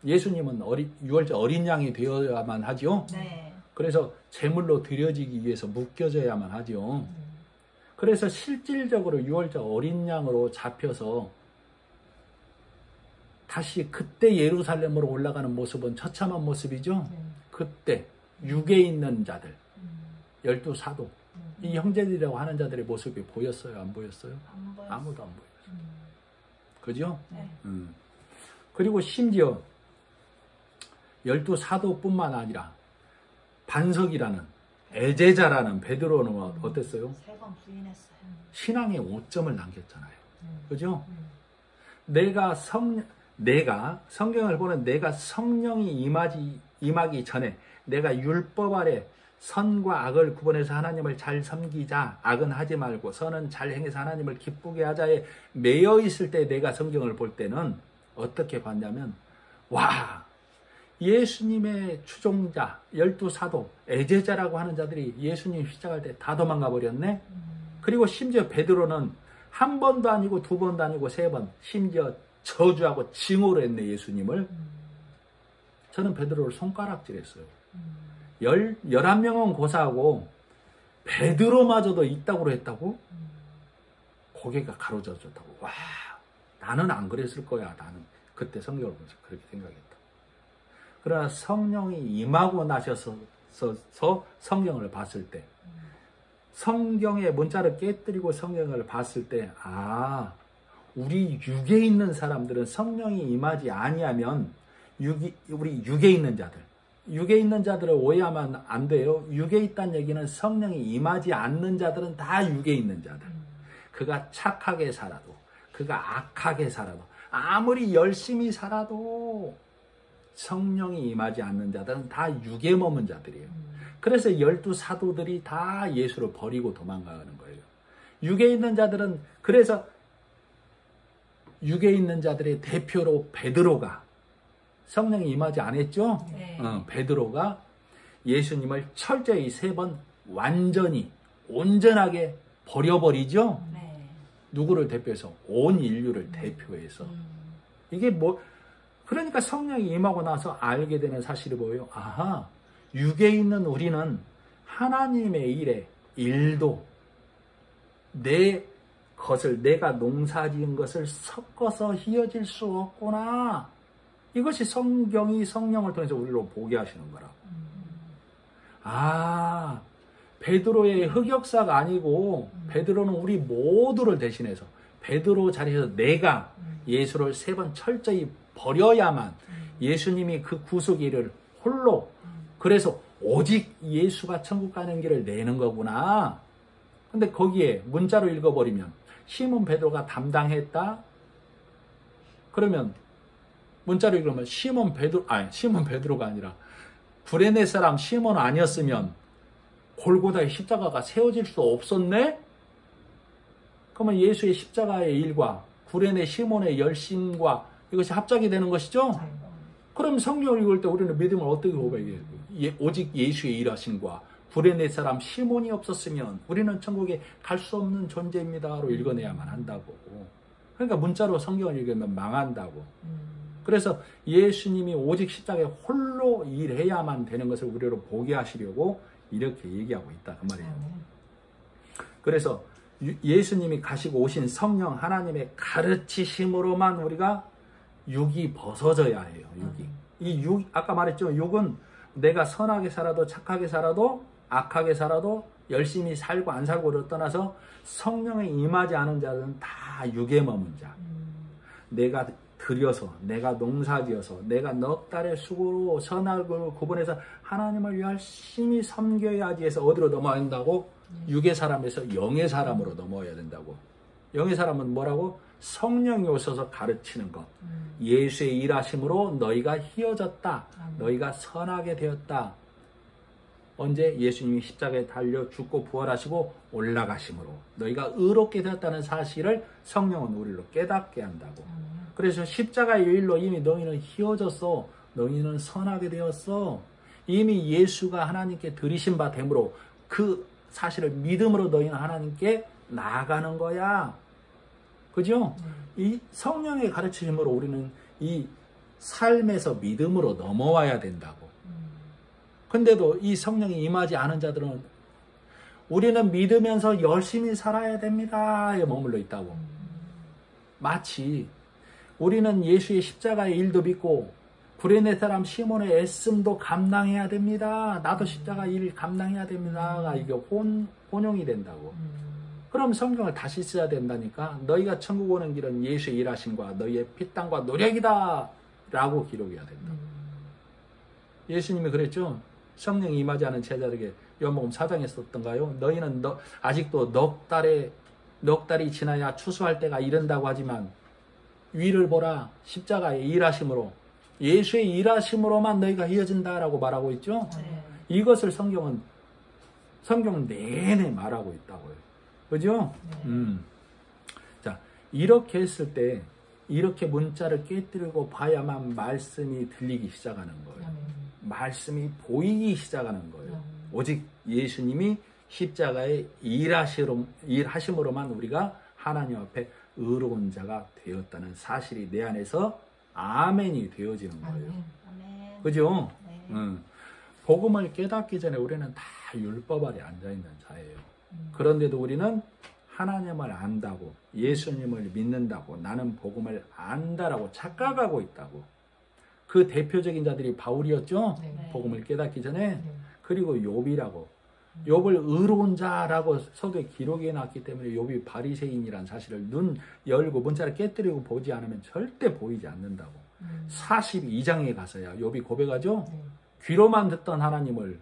예수님은 유월절 어린 양이 되어야만 하죠. 네. 그래서 제물로 드려지기 위해서 묶여져야만 하죠. 그래서 실질적으로 유월절 어린 양으로 잡혀서 다시 그때 예루살렘으로 올라가는 모습은 처참한 모습이죠. 그때 육에 있는 자들 12사도 이 형제들이라고 하는 자들의 모습이 보였어요? 안 보였어요? 아무도 안 보였어요. 그죠? 네. 그리고 심지어 12사도뿐만 아니라 반석이라는 애제자라는 베드로는 어땠어요? 3번 부인했어요. 신앙의 오점을 남겼잖아요. 그죠? 내가 성경을 보는 내가 성령이 임하기 전에 내가 율법 아래 선과 악을 구분해서 하나님을 잘 섬기자. 악은 하지 말고 선은 잘 행해서 하나님을 기쁘게 하자에 매여 있을 때 내가 성경을 볼 때는 어떻게 봤냐면 와, 예수님의 추종자 12사도 애제자라고 하는 자들이 예수님 시작할 때 다 도망가 버렸네. 그리고 심지어 베드로는 한 번도 아니고 두 번도 아니고 세 번 심지어 저주하고 징후를 했네 예수님을. 저는 베드로를 손가락질했어요. 11명은 고사하고 베드로마저도 이따구로 했다고? 고개가 가로져졌다고. 와, 나는 안 그랬을 거야. 나는 그때 성경을 보면서 그렇게 생각했다. 그러나 성령이 임하고 나셔서 성경을 봤을 때, 성경의 문자를 깨뜨리고 성경을 봤을 때, 우리 육에 있는 사람들은 성령이 임하지 아니하면 우리 육에 있는 자들을 오해하면 안 돼요. 육에 있다는 얘기는 성령이 임하지 않는 자들은 다 육에 있는 자들. 그가 착하게 살아도, 그가 악하게 살아도, 아무리 열심히 살아도 성령이 임하지 않는 자들은 다 육에 머문 자들이에요. 그래서 12사도들이 다 예수를 버리고 도망가는 거예요. 육에 있는 자들은, 그래서 육에 있는 자들의 대표로 베드로가, 성령이 임하지 않았죠? 네. 베드로가 예수님을 철저히 3번 완전히 온전하게 버려버리죠? 네. 누구를 대표해서? 온 인류를 대표해서. 이게 그러니까 성령이 임하고 나서 알게 되는 사실이 뭐예요? 육에 있는 우리는 하나님의 일도 내가 농사지은 것을 섞어서 휘어질 수 없구나. 이것이 성경이 성령을 통해서 우리로 보게 하시는 거라고. 베드로의 흑역사가 아니고 베드로는 우리 모두를 대신해서 베드로 자리에서 내가 예수를 3번 철저히 버려야만 예수님이 그 구속 일을 홀로, 그래서 오직 예수가 천국 가는 길을 내는 거구나. 근데 거기에 문자로 읽어버리면 시몬 베드로가 담당했다? 그러면 문자로 읽으면 시몬 베드로가 아니라 구레네 사람 시몬 아니었으면 골고다의 십자가가 세워질 수 없었네? 그러면 예수의 십자가의 일과 구레네 시몬의 열심과 이것이 합작이 되는 것이죠? 그럼 성경을 읽을 때 우리는 믿음을 어떻게 고백해요? 오직 예수의 일하심과 구레네 사람 시몬이 없었으면 우리는 천국에 갈 수 없는 존재입니다로 읽어내야만 한다고. 그러니까 문자로 성경을 읽으면 망한다고. 그래서 예수님이 오직 십자가에 홀로 일해야만 되는 것을 우리로 보게 하시려고 이렇게 얘기하고 있다 그 말이에요. 그래서 예수님이 가시고 오신 성령 하나님의 가르치심으로만 우리가 육이 벗어져야 해요. 아까 말했죠. 육은 내가 선하게 살아도 착하게 살아도 악하게 살아도 열심히 살고 안 살고를 떠나서 성령에 임하지 않은 자들은 다 육에 머문 자. 내가 들여서, 내가 농사지어서, 내가 넉 달의 수고로 선악을 구분해서 하나님을 열심히 섬겨야지 해서 어디로 넘어야 된다고? 육의 사람에서 영의 사람으로 넘어야 된다고. 영의 사람은 뭐라고? 성령이 오셔서 가르치는 것. 예수의 일하심으로 너희가 휘어졌다. 너희가 선하게 되었다. 언제? 예수님이 십자가에 달려 죽고 부활하시고 올라가심으로 너희가 의롭게 되었다는 사실을 성령은 우리로 깨닫게 한다고. 그래서 십자가의 일로 이미 너희는 휘어졌어. 너희는 선하게 되었어. 이미 예수가 하나님께 드리신 바 되므로 그 사실을 믿음으로 너희는 하나님께 나아가는 거야. 그죠? 이 성령의 가르치심으로 우리는 이 삶에서 믿음으로 넘어와야 된다고. 근데도 이 성령이 임하지 않은 자들은 우리는 믿으면서 열심히 살아야 됩니다에 머물러 있다고. 마치 우리는 예수의 십자가의 일도 믿고 구레네 사람 시몬의 애씀도 감당해야 됩니다. 나도 십자가 일 감당해야 됩니다가 이게 혼용이 된다고. 그럼 성경을 다시 써야 된다니까. 너희가 천국 오는 길은 예수의 일하심과 너희의 피땀과 노력이다 라고 기록해야 된다. 예수님이 그랬죠. 성령이 임하지 않은 제자들에게 요한복음 4장에 썼던가요? 너희는 아직도 넉 달이 지나야 추수할 때가 이른다고 하지만 위를 보라. 십자가의 일하심으로 예수의 일하심으로만 너희가 이어진다라고 말하고 있죠. 이것을 성경은 내내 말하고 있다고요. 그죠? 자, 이렇게 했을 때 이렇게 문자를 깨뜨리고 봐야만 말씀이 들리기 시작하는 거예요. 말씀이 보이기 시작하는 거예요. 오직 예수님이 십자가의 일하심으로만 우리가 하나님 앞에 의로운 자가 되었다는 사실이 내 안에서 아멘이 되어지는 거예요. 아멘. 그죠? 네. 복음을 깨닫기 전에 우리는 다 율법 아래 앉아있는 자예요. 그런데도 우리는 하나님을 안다고, 예수님을 믿는다고, 나는 복음을 안다라고 착각하고 있다고. 그 대표적인 자들이 바울이었죠. 네. 복음을 깨닫기 전에. 네. 그리고 욥이라고. 욥을 의로운 자라고 서두에 기록해 놨기 때문에 욥이 바리새인이라는 사실을 눈 열고 문자를 깨뜨리고 보지 않으면 절대 보이지 않는다고. 42장에 가서야 욥이 고백하죠. 네. 귀로만 듣던 하나님을,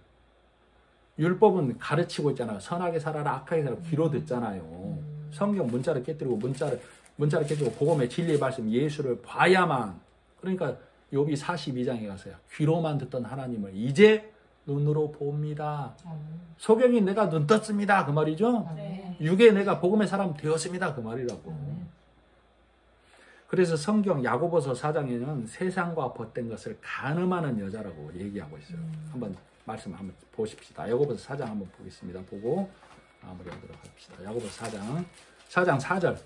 율법은 가르치고 있잖아요. 선하게 살아라, 악하게 살아라. 귀로 듣잖아요. 성경 문자를 깨뜨리고 문자를 깨뜨리고 복음의 진리의 말씀 예수를 봐야만. 그러니까 욥이 42장에 가서요. 귀로만 듣던 하나님을 이제 눈으로 봅니다. 소경이 내가 눈 떴습니다. 그 말이죠. 네. 육에 내가 복음의 사람 되었습니다. 그 말이라고. 그래서 성경 야고보서 4장에는 세상과 벗된 것을 간음하는 여자라고 얘기하고 있어요. 한번 말씀 한번 보십시다. 야고보서 4장 한번 보겠습니다. 보고 마무리하도록 합시다. 야고보서 4장 4절.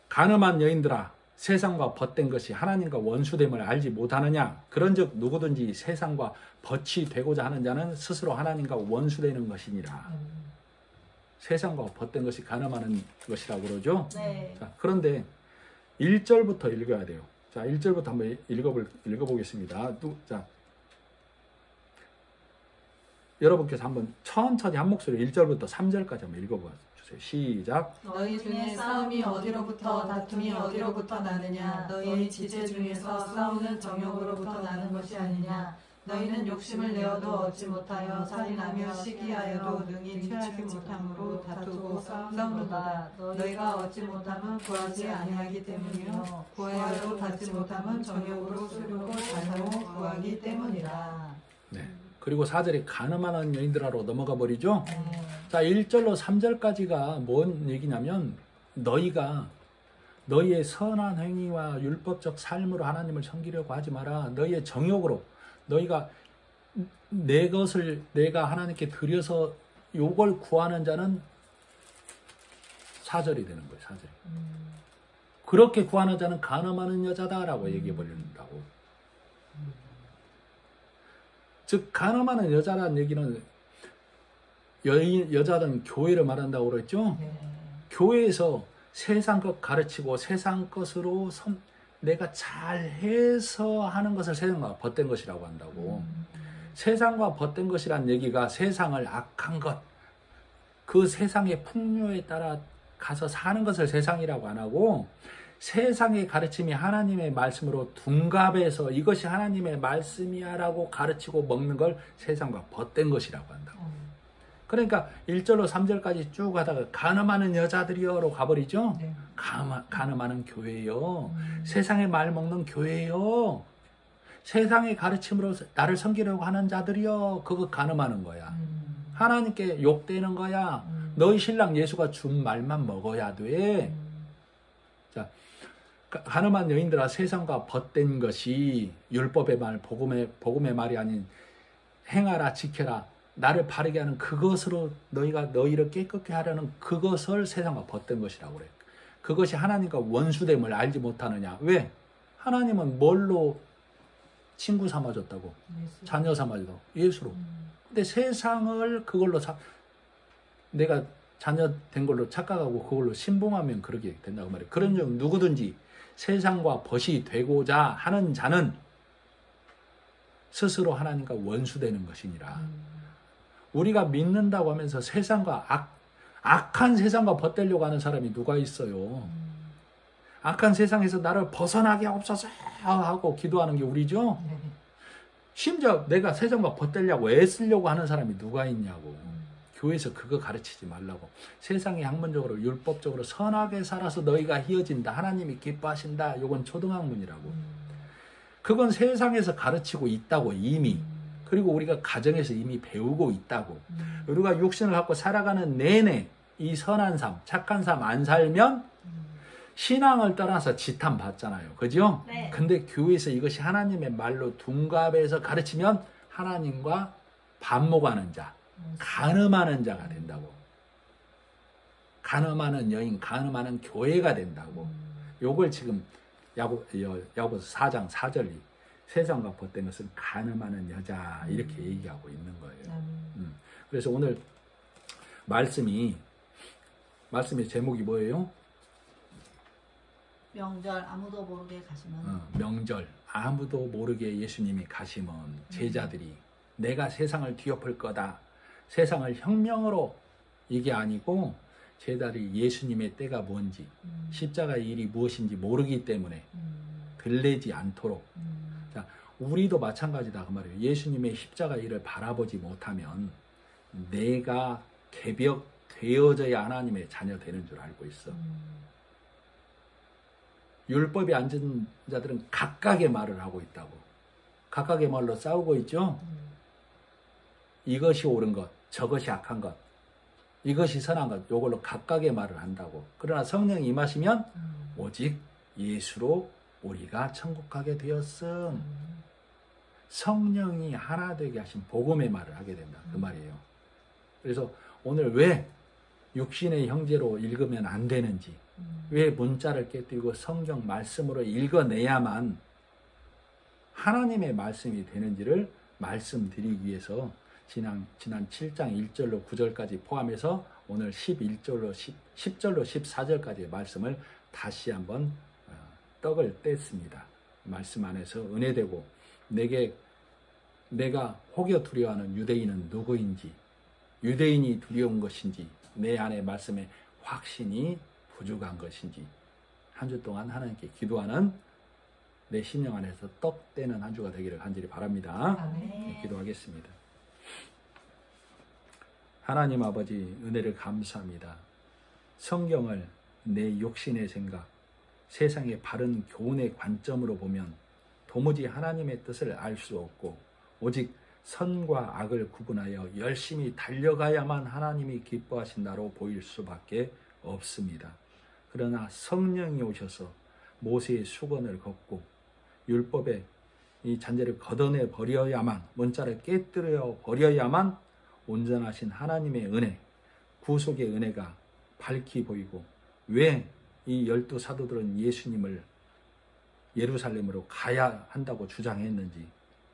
간음한 여인들아, 세상과 벗된 것이 하나님과 원수됨을 알지 못하느냐? 그런즉 누구든지 세상과 벗이 되고자 하는 자는 스스로 하나님과 원수되는 것이니라. 세상과 벗된 것이 간음하는 것이라고 그러죠. 네. 자, 그런데 1절부터 읽어야 돼요. 자, 1절부터 한번 읽어보겠습니다. 자, 여러분께서 한번 천천히 한 목소리로 1절부터 3절까지 한번 읽어보세요. 시작. 너희 중에 싸움이 어디로부터 다툼이 어디로부터 나느냐? 너희 지체 중에서 싸우는 정욕으로부터 나는 것이 아니냐? 너희는 욕심을 내어도 얻지 못하여 살인하며 시기하여도 능히 취하지 못함으로 다투고 싸우는도다. 너희가 얻지 못함은 구하지 아니하기 때문이요 구하여도 받지 못함은 정욕으로 쓰려고 잘못 구하기 때문이라. 네. 그리고 4절에 간음하는 여인들하로 넘어가 버리죠. 네. 자, 1절로 3절까지가 뭔 얘기냐면 너희가 너희의 선한 행위와 율법적 삶으로 하나님을 섬기려고 하지 마라. 너희의 정욕으로 너희가 내 것을 내가 하나님께 드려서 요걸 구하는 자는 4절이 되는 거예요. 4절이. 그렇게 구하는 자는 간음하는 여자다라고 얘기해 버린다고. 즉 간음하는 여자라는 얘기는 여자는 교회를 말한다고 그랬죠. 네. 교회에서 세상 것 가르치고 세상 것으로 내가 잘해서 하는 것을 세상과 벗된 것이라고 한다고. 세상과 벗된 것이란 얘기가 세상을 악한 것, 그 세상의 풍요에 따라 가서 사는 것을 세상이라고 안 하고, 세상의 가르침이 하나님의 말씀으로 둔갑해서 이것이 하나님의 말씀이야 라고 가르치고 먹는 걸 세상과 벗된 것이라고 한다고. 그러니까 1절로 3절까지 쭉 하다가 간음하는 여자들이여로 가버리죠. 네. 간음하는 교회요. 세상의 말 먹는 교회요. 세상의 가르침으로 나를 섬기려고 하는 자들이요. 그거 간음하는 거야. 하나님께 욕되는 거야. 너희 신랑 예수가 준 말만 먹어야 돼. 자, 간음한 여인들아, 세상과 벗된 것이 율법의 말, 복음의 말이 아닌 행하라, 지켜라, 나를 바르게 하는 그것으로 너희를 깨끗게 하려는 그것을 세상과 벗된 것이라고 그래. 그것이 하나님과 원수됨을 알지 못하느냐. 왜? 하나님은 뭘로 친구 삼아줬다고? 자녀 삼아줬다고? 예수로. 근데 세상을 그걸로 내가 자녀 된 걸로 착각하고 그걸로 신봉하면 그렇게 된다고 말이에요. 그런 점 누구든지 세상과 벗이 되고자 하는 자는 스스로 하나님과 원수되는 것이니라. 우리가 믿는다고 하면서 세상과 악한 세상과 벗되려고 하는 사람이 누가 있어요? 악한 세상에서 나를 벗어나게 없어서 하고 기도하는 게 우리죠? 네. 심지어 내가 세상과 벗되려고 애쓰려고 하는 사람이 누가 있냐고. 교회에서 그거 가르치지 말라고. 세상에 학문적으로 율법적으로 선하게 살아서 너희가 희어진다, 하나님이 기뻐하신다, 요건 초등학문이라고. 그건 세상에서 가르치고 있다고 이미. 그리고 우리가 가정에서 이미 배우고 있다고. 우리가 육신을 갖고 살아가는 내내 이 선한 삶, 착한 삶 안 살면 신앙을 떠나서 지탄 받잖아요. 그죠? 네. 근데 교회에서 이것이 하나님의 말로 둔갑해서 가르치면 하나님과 반목하는 자, 간음하는 자가 된다고. 간음하는 여인, 간음하는 교회가 된다고. 요걸 지금 야고보서 4장 4절이 세상과 벗된 것은 간음하는 여자 이렇게 얘기하고 있는 거예요. 그래서 오늘 말씀이 말씀의 제목이 뭐예요? 명절 아무도 모르게 가시면 명절 아무도 모르게 예수님이 가시면 제자들이 내가 세상을 뒤엎을 거다. 세상을 혁명으로 이게 아니고 제자들이 예수님의 때가 뭔지 십자가의 일이 무엇인지 모르기 때문에 들리지 않도록 자, 우리도 마찬가지다 그 말이에요. 예수님의 십자가 일을 바라보지 못하면 내가 개벽되어져야 하나님의 자녀 되는 줄 알고 있어. 율법에 앉은 자들은 각각의 말을 하고 있다고. 각각의 말로 싸우고 있죠. 이것이 옳은 것, 저것이 악한 것, 이것이 선한 것, 이걸로 각각의 말을 한다고. 그러나 성령이 임하시면 오직 예수로 우리가 천국 가게 되었음. 성령이 하나 되게 하신 복음의 말을 하게 된다. 그 말이에요. 그래서 오늘 왜 육신의 형제로 읽으면 안 되는지, 왜 문자를 깨뜨리고 성경 말씀으로 읽어내야만 하나님의 말씀이 되는지를 말씀드리기 위해서 지난 7장 1절로 9절까지 포함해서 오늘 10절로 14절까지의 말씀을 다시 한번 떡을 뗐습니다. 말씀 안에서 은혜되고 내가 혹여 두려워하는 유대인은 누구인지, 유대인이 두려운 것인지, 내 안에 말씀에 확신이 부족한 것인지 한 주 동안 하나님께 기도하는 내 심령 안에서 떡 떼는 한 주가 되기를 간절히 바랍니다. 네, 기도하겠습니다. 하나님 아버지 은혜를 감사합니다. 성경을 내 욕심의 생각, 세상의 바른 교훈의 관점으로 보면 도무지 하나님의 뜻을 알 수 없고 오직 선과 악을 구분하여 열심히 달려가야만 하나님이 기뻐하신다로 보일 수밖에 없습니다. 그러나 성령이 오셔서 모세의 수건을 걷고 율법의 이 잔재를 걷어내 버려야만, 문자를 깨뜨려 버려야만 온전하신 하나님의 은혜, 구속의 은혜가 밝히 보이고 왜 이 12 사도들은 예수님을 예루살렘으로 가야 한다고 주장했는지,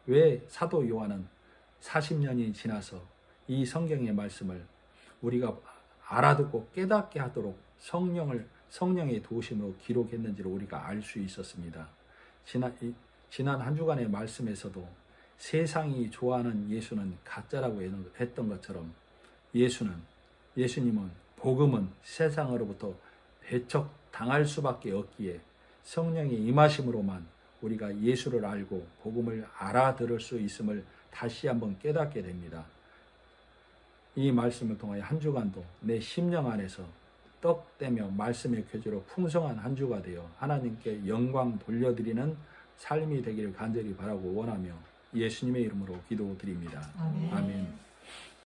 왜 사도 요한은 40년이 지나서 이 성경의 말씀을 우리가 알아듣고 깨닫게 하도록 성령의 도우심으로 기록했는지를 우리가 알 수 있었습니다. 지난 한 주간의 말씀에서도 세상이 좋아하는 예수는 가짜라고 했던 것처럼 예수님은 복음은 세상으로부터 배척당할 수밖에 없기에 성령의 임하심으로만 우리가 예수를 알고 복음을 알아들을 수 있음을 다시 한번 깨닫게 됩니다. 이 말씀을 통하여 한 주간도 내 심령 안에서 떡 떼며 말씀의 교제로 풍성한 한 주가 되어 하나님께 영광 돌려드리는 삶이 되기를 간절히 바라고 원하며 예수님의 이름으로 기도드립니다. 아멘.